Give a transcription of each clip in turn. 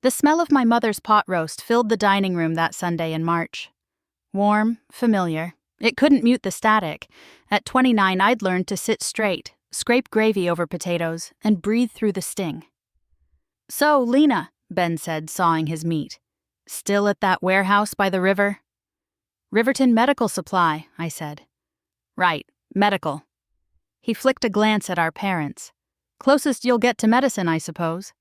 The smell of my mother's pot roast filled the dining room that Sunday in March. Warm, familiar. It couldn't mute the static. At 29, I'd learned to sit straight, scrape gravy over potatoes, and breathe through the sting. "So, Lena," Ben said, sawing his meat. "Still at that warehouse by the river?" "Riverton Medical Supply," I said. "Right, medical." He flicked a glance at our parents. "Closest you'll get to medicine, I suppose."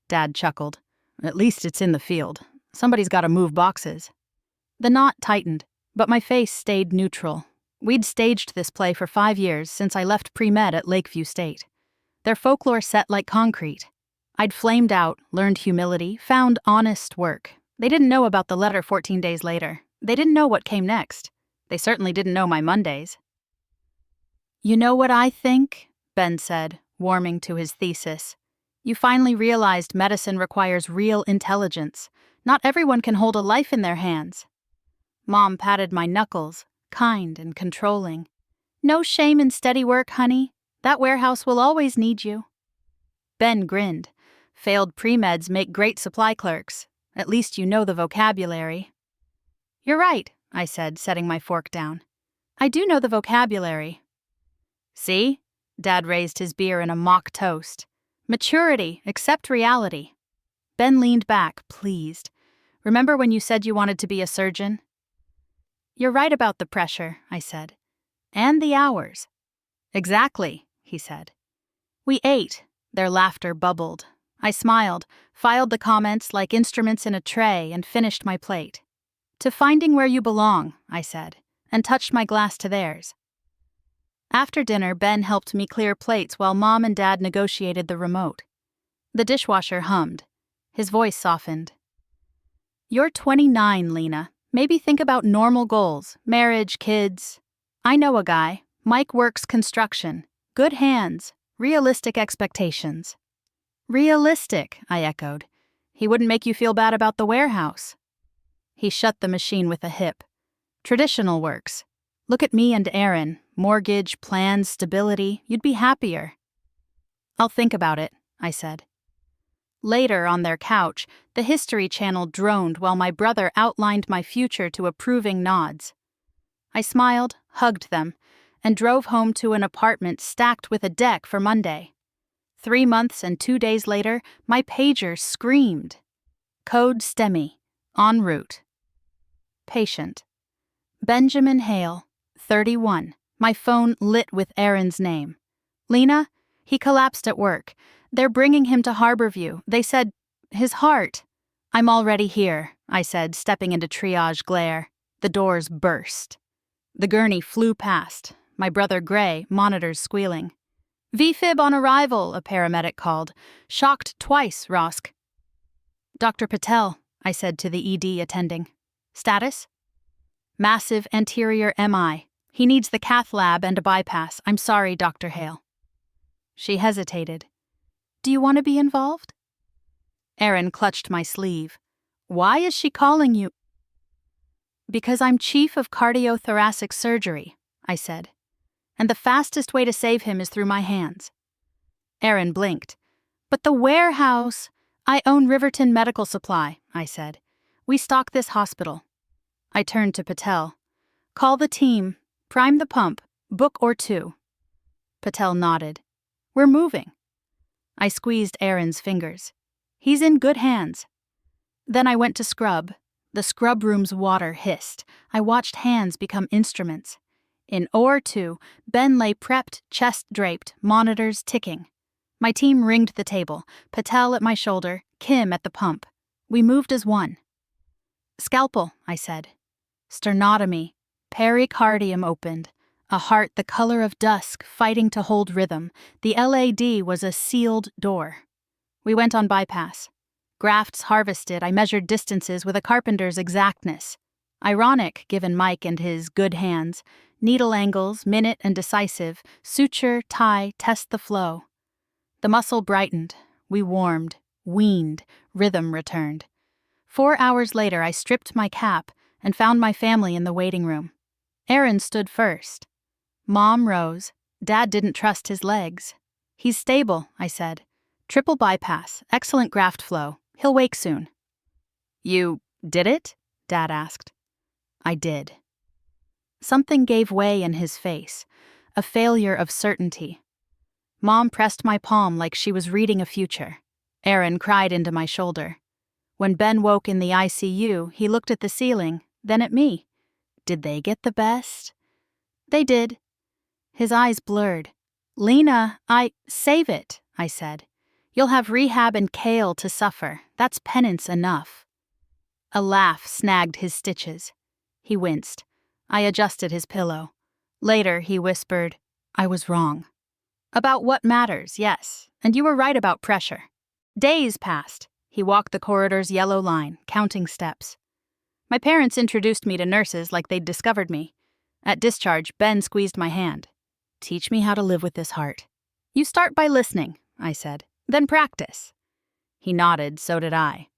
Dad chuckled. "At least it's in the field. Somebody's got to move boxes." The knot tightened, but my face stayed neutral. We'd staged this play for 5 years since I left pre-med at Lakeview State. Their folklore set like concrete. I'd flamed out, learned humility, found honest work. They didn't know about the letter 14 days later. They didn't know what came next. They certainly didn't know my Mondays. "You know what I think?" Ben said, warming to his thesis. "You finally realized medicine requires real intelligence. Not everyone can hold a life in their hands." Mom patted my knuckles, kind and controlling. "No shame in steady work, honey. That warehouse will always need you." Ben grinned. "Failed pre-meds make great supply clerks. At least you know the vocabulary." "You're right," I said, setting my fork down. "I do know the vocabulary." "See?" Dad raised his beer in a mock toast. "Maturity, accept reality." Ben leaned back, pleased. "Remember when you said you wanted to be a surgeon?" "You're right about the pressure," I said. "And the hours." "Exactly," he said. We ate. Their laughter bubbled. I smiled, filed the comments like instruments in a tray, and finished my plate. "To finding where you belong," I said, and touched my glass to theirs. After dinner, Ben helped me clear plates while Mom and Dad negotiated the remote. The dishwasher hummed. His voice softened. "You're 29, Lena. Maybe think about normal goals, marriage, kids. I know a guy. Mike works construction. Good hands. Realistic expectations." "Realistic," I echoed. "He wouldn't make you feel bad about the warehouse." He shut the machine with a hip. "Traditional works. Look at me and Aaron. Mortgage, plans, stability. You'd be happier." "I'll think about it," I said. Later, on their couch, the History Channel droned while my brother outlined my future to approving nods. I smiled, hugged them, and drove home to an apartment stacked with a deck for Monday. 3 months and 2 days later, my pager screamed. Code STEMI. En route. Patient. Benjamin Hale, 31. My phone lit with Aaron's name. "Lena, he collapsed at work. They're bringing him to Harborview. They said, his heart." "I'm already here," I said, stepping into triage glare. The doors burst. The gurney flew past. My brother Gray, monitors squealing. "VFib on arrival," a paramedic called. "Shocked twice, Rosk." "Dr. Patel," I said to the ED attending. "Status?" "Massive anterior MI. He needs the cath lab and a bypass. I'm sorry, Dr. Hale." She hesitated. "Do you want to be involved?" Aaron clutched my sleeve. "Why is she calling you?" "Because I'm chief of cardiothoracic surgery," I said. "And the fastest way to save him is through my hands." Aaron blinked. "But the warehouse—" "I own Riverton Medical Supply," I said. "We stock this hospital." I turned to Patel. "Call the team. Prime the pump. Book or 2. Patel nodded. "We're moving." I squeezed Aaron's fingers. "He's in good hands." Then I went to scrub. The scrub room's water hissed. I watched hands become instruments. In OR2, Ben lay prepped, chest draped, monitors ticking. My team ringed the table, Patel at my shoulder, Kim at the pump. We moved as one. "Scalpel," I said. Sternotomy. Pericardium opened. A heart the color of dusk fighting to hold rhythm. The LAD was a sealed door. We went on bypass. Grafts harvested, I measured distances with a carpenter's exactness. Ironic, given Mike and his good hands. Needle angles, minute and decisive. Suture, tie, test the flow. The muscle brightened. We warmed, weaned, rhythm returned. 4 hours later, I stripped my cap and found my family in the waiting room. Aaron stood first. Mom rose. Dad didn't trust his legs. "He's stable," I said. "Triple bypass, excellent graft flow. He'll wake soon. You did it? Dad asked. I did. Something gave way in his face, a failure of certainty. Mom pressed my palm like she was reading a future. Aaron cried into my shoulder. When Ben woke in the ICU, he looked at the ceiling, then at me. Did they get the best? They did. His eyes blurred. Lena, save it, I said. You'll have rehab and Kale to suffer. That's penance enough. A laugh snagged his stitches. He winced. I adjusted his pillow. Later, he whispered, I was wrong. About what matters, yes, and you were right about pressure. Days passed. He walked the corridor's yellow line, counting steps. My parents introduced me to nurses like they'd discovered me. At discharge, Ben squeezed my hand. Teach me how to live with this heart. You start by listening, I said, then practice. He nodded, so did I.